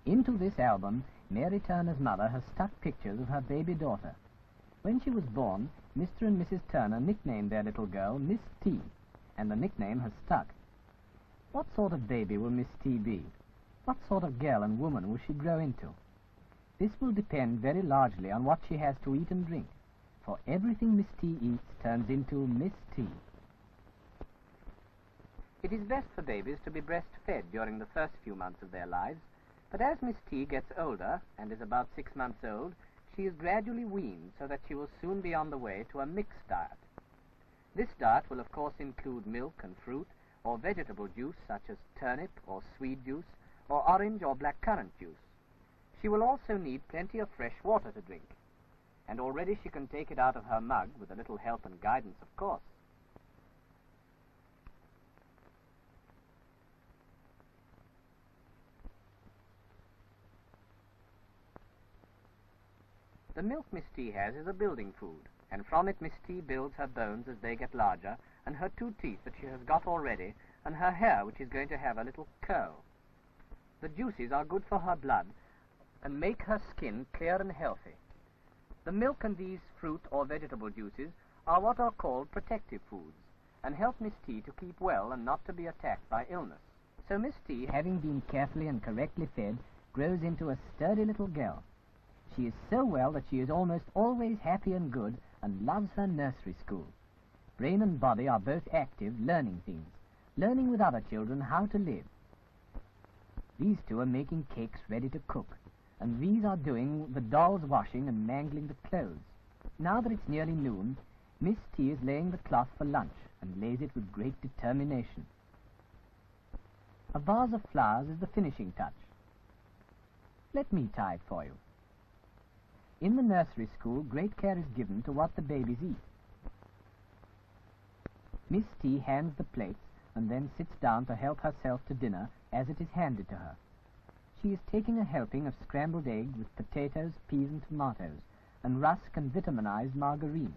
Into this album, Mary Turner's mother has stuck pictures of her baby daughter. When she was born, Mr. and Mrs. Turner nicknamed their little girl Miss T, and the nickname has stuck. What sort of baby will Miss T be? What sort of girl and woman will she grow into? This will depend very largely on what she has to eat and drink, for everything Miss T eats turns into Miss T. It is best for babies to be breastfed during the first few months of their lives, but as Miss T gets older and is about 6 months old, she is gradually weaned so that she will soon be on the way to a mixed diet. This diet will of course include milk and fruit, or vegetable juice such as turnip or swede juice, or orange or blackcurrant juice. She will also need plenty of fresh water to drink, and already she can take it out of her mug with a little help and guidance, of course. The milk Miss T has is a building food, and from it Miss T builds her bones as they get larger, and her 2 teeth that she has got already, and her hair which is going to have a little curl. The juices are good for her blood and make her skin clear and healthy. The milk and these fruit or vegetable juices are what are called protective foods, and help Miss T to keep well and not to be attacked by illness. So Miss T, having been carefully and correctly fed, grows into a sturdy little girl. She is so well that she is almost always happy and good and loves her nursery school. Brain and body are both active, learning things, learning with other children how to live. These two are making cakes ready to cook, and these are doing the dolls' washing and mangling the clothes. Now that it's nearly noon, Miss T is laying the cloth for lunch, and lays it with great determination. A vase of flowers is the finishing touch. Let me tie it for you. In the nursery school, great care is given to what the babies eat. Miss T hands the plates and then sits down to help herself to dinner as it is handed to her. She is taking a helping of scrambled egg with potatoes, peas and tomatoes, and rusk and vitaminized margarine.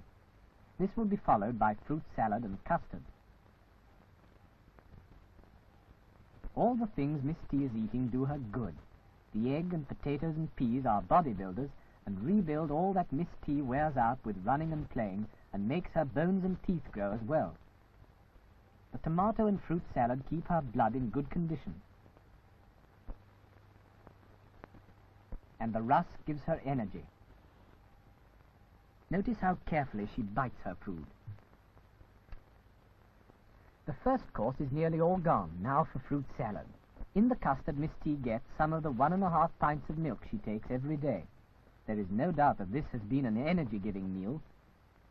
This will be followed by fruit salad and custard. All the things Miss T is eating do her good. The egg and potatoes and peas are bodybuilders, and rebuild all that Miss T wears out with running and playing, and makes her bones and teeth grow as well. The tomato and fruit salad keep her blood in good condition, and the rusk gives her energy. Notice how carefully she bites her food. The first course is nearly all gone. Now for fruit salad. In the custard Miss T gets some of the 1½ pints of milk she takes every day. There is no doubt that this has been an energy-giving meal.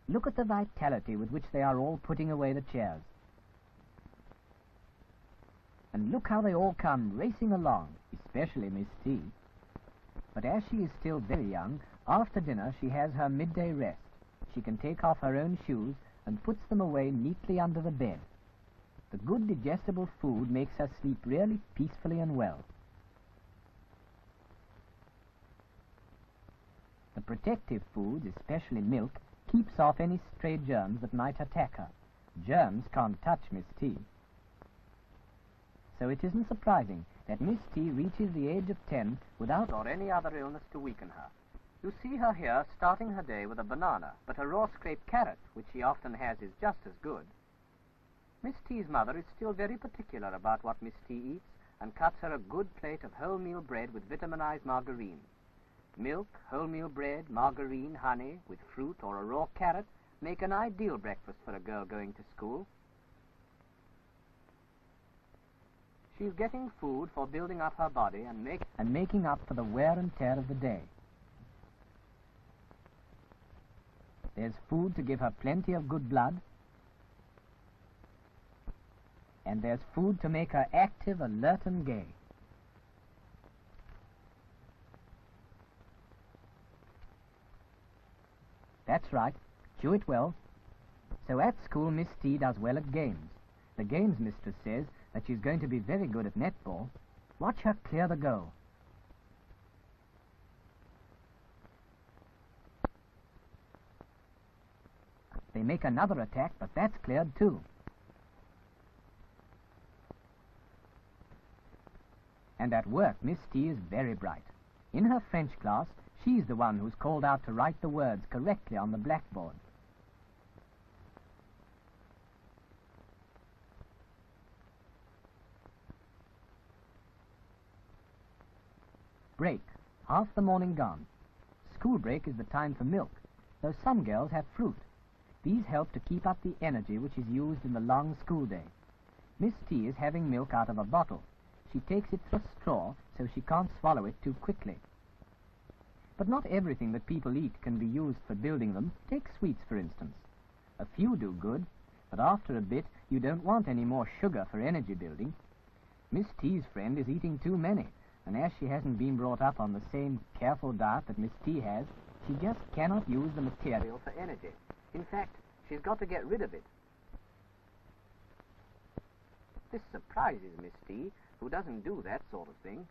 Look at the vitality with which they are all putting away the chairs. And look how they all come racing along, especially Miss T. But as she is still very young, after dinner she has her midday rest. She can take off her own shoes and puts them away neatly under the bed. The good digestible food makes her sleep really peacefully and well. The protective food, especially milk, keeps off any stray germs that might attack her. Germs can't touch Miss T. So it isn't surprising that Miss T reaches the age of 10 without or any other illness to weaken her. You see her here starting her day with a banana, but a raw scraped carrot, which she often has, is just as good. Miss T's mother is still very particular about what Miss T eats, and cuts her a good plate of wholemeal bread with vitaminized margarine. Milk, wholemeal bread, margarine, honey, with fruit or a raw carrot make an ideal breakfast for a girl going to school. She's getting food for building up her body and making up for the wear and tear of the day. There's food to give her plenty of good blood, and there's food to make her active, alert, and gay. That's right, chew it well. So at school Miss T does well at games. The games mistress says that she's going to be very good at netball. Watch her clear the goal. They make another attack, but that's cleared too. And at work, Miss T is very bright. In her French class, she's the one who's called out to write the words correctly on the blackboard. Break. Half the morning gone. School break is the time for milk, though some girls have fruit. These help to keep up the energy which is used in the long school day. Miss T is having milk out of a bottle. She takes it through a straw so she can't swallow it too quickly. But not everything that people eat can be used for building them. Take sweets, for instance. A few do good, but after a bit you don't want any more sugar for energy building. Miss T's friend is eating too many, and as she hasn't been brought up on the same careful diet that Miss T has, she just cannot use the material for energy. In fact, she's got to get rid of it. This surprises Miss T, who doesn't do that sort of thing.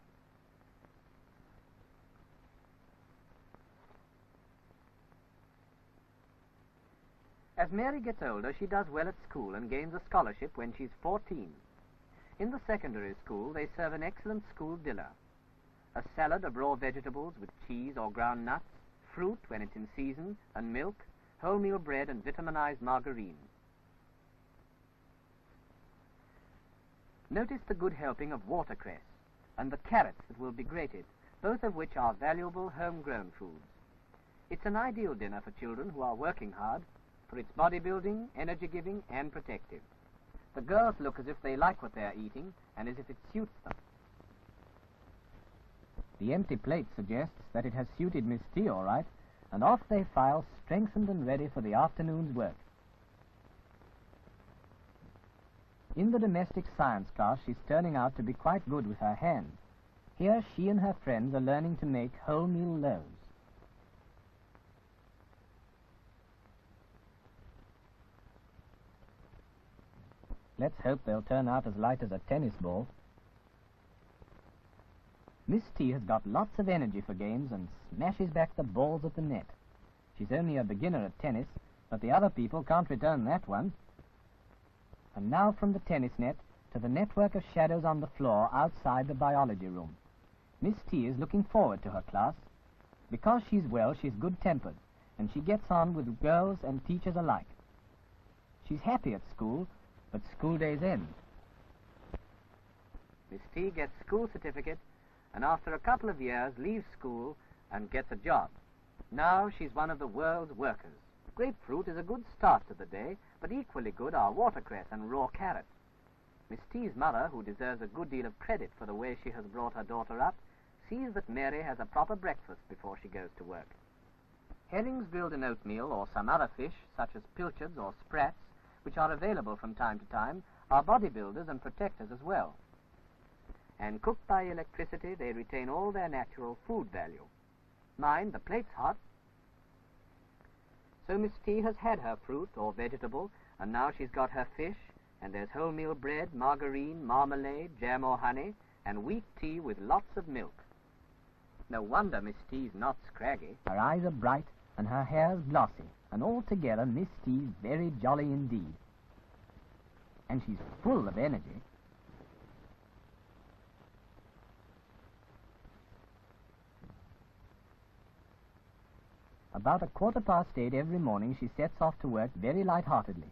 As Mary gets older, she does well at school and gains a scholarship when she's 14. In the secondary school, they serve an excellent school dinner. A salad of raw vegetables with cheese or ground nuts, fruit when it's in season, and milk, wholemeal bread and vitaminized margarine. Notice the good helping of watercress and the carrots that will be grated, both of which are valuable homegrown foods. It's an ideal dinner for children who are working hard, for it's bodybuilding, energy-giving, and protective. The girls look as if they like what they're eating and as if it suits them. The empty plate suggests that it has suited Miss T all right, and off they file, strengthened and ready for the afternoon's work. In the domestic science class, she's turning out to be quite good with her hands. Here, she and her friends are learning to make wholemeal loaves. Let's hope they'll turn out as light as a tennis ball. Miss T has got lots of energy for games and smashes back the balls at the net. She's only a beginner at tennis, but the other people can't return that one. And now from the tennis net to the network of shadows on the floor outside the biology room. Miss T is looking forward to her class. Because she's well, she's good-tempered, and she gets on with girls and teachers alike. She's happy at school, but school days end. Miss T gets school certificate, and after a couple of years leaves school and gets a job. Now she's one of the world's workers. Grapefruit is a good start to the day, but equally good are watercress and raw carrot. Miss T's mother, who deserves a good deal of credit for the way she has brought her daughter up, sees that Mary has a proper breakfast before she goes to work. Herrings grilled in oatmeal or some other fish, such as pilchards or sprats, which are available from time to time, are bodybuilders and protectors as well. And cooked by electricity, they retain all their natural food value. Mind, the plate's hot. So Miss T has had her fruit or vegetable, and now she's got her fish, and there's wholemeal bread, margarine, marmalade, jam or honey, and wheat tea with lots of milk. No wonder Miss T's not scraggy. Her eyes are bright, and her hair's glossy, and altogether Miss T's very jolly indeed. And she's full of energy. About 8:15 every morning, she sets off to work very light-heartedly.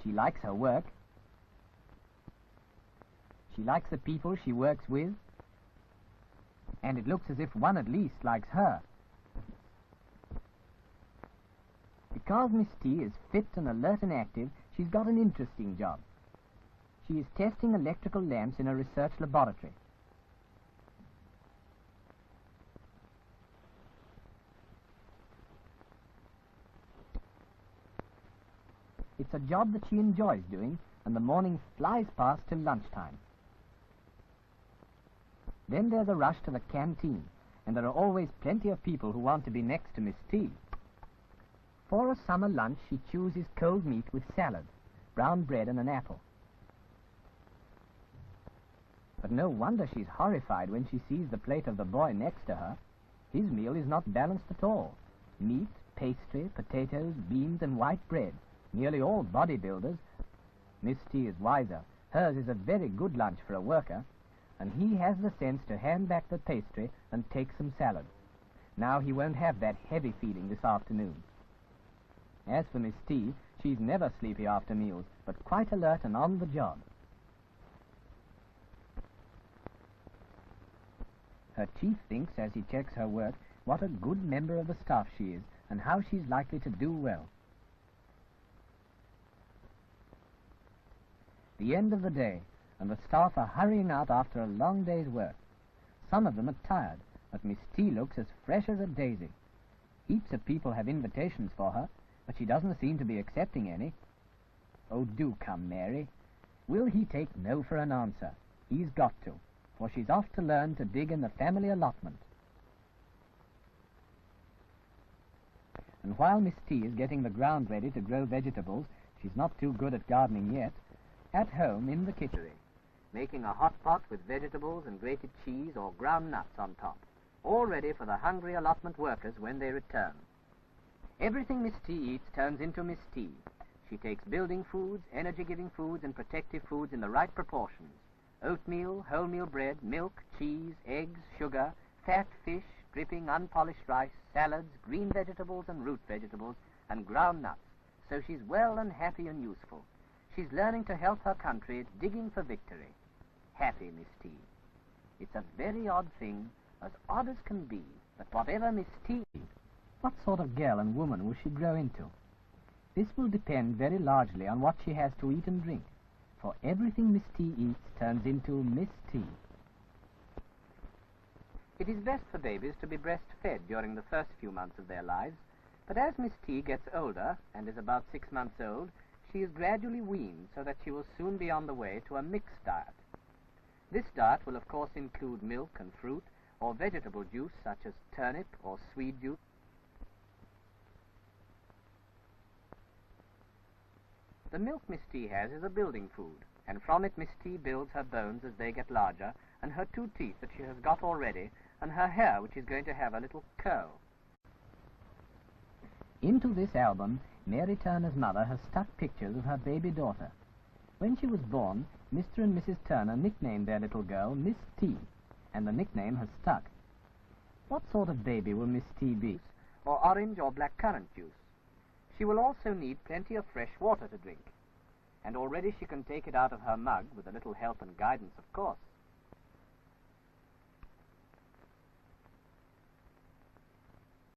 She likes her work. She likes the people she works with. And it looks as if one at least likes her. Because Miss T is fit and alert and active, she's got an interesting job. She is testing electrical lamps in a research laboratory. It's a job that she enjoys doing, and the morning flies past till lunchtime. Then there's a rush to the canteen, and there are always plenty of people who want to be next to Miss T. For a summer lunch, she chooses cold meat with salad, brown bread and an apple. But no wonder she's horrified when she sees the plate of the boy next to her. His meal is not balanced at all. Meat, pastry, potatoes, beans and white bread, nearly all bodybuilders, Miss T is wiser. Hers is a very good lunch for a worker, and he has the sense to hand back the pastry and take some salad. Now he won't have that heavy feeling this afternoon. As for Miss T, she's never sleepy after meals, but quite alert and on the job. Her chief thinks, as he checks her work, what a good member of the staff she is, and how she's likely to do well. The end of the day, and the staff are hurrying out after a long day's work. Some of them are tired, but Miss T looks as fresh as a daisy. Heaps of people have invitations for her, but she doesn't seem to be accepting any. Oh, do come, Mary. Will he take no for an answer? He's got to, for she's off to learn to dig in the family allotment. And while Miss T is getting the ground ready to grow vegetables, she's not too good at gardening yet, at home in the kitchen, making a hot pot with vegetables and grated cheese or ground nuts on top, all ready for the hungry allotment workers when they return. Everything Miss T eats turns into Miss T. She takes building foods, energy-giving foods, and protective foods in the right proportions. Oatmeal, wholemeal bread, milk, cheese, eggs, sugar, fat fish, dripping unpolished rice, salads, green vegetables and root vegetables, and ground nuts, so she's well and happy and useful. She's learning to help her country, digging for victory. Happy Miss T. It's a very odd thing, as odd as can be, that whatever Miss T eats, what sort of girl and woman will she grow into? This will depend very largely on what she has to eat and drink, for everything Miss T eats turns into Miss T. It is best for babies to be breastfed during the first few months of their lives, but as Miss T gets older and is about 6 months old, she is gradually weaned so that she will soon be on the way to a mixed diet. This diet will of course include milk and fruit, or vegetable juice such as turnip or swede juice. The milk Miss T has is a building food, and from it Miss T builds her bones as they get larger, and her 2 teeth that she has got already, and her hair which is going to have a little curl. Into this album, Mary Turner's mother has stuck pictures of her baby daughter. When she was born, Mr. and Mrs. Turner nicknamed their little girl Miss T, and the nickname has stuck. What sort of baby will Miss T be? Or orange or black currant juice? She will also need plenty of fresh water to drink, and already she can take it out of her mug with a little help and guidance, of course.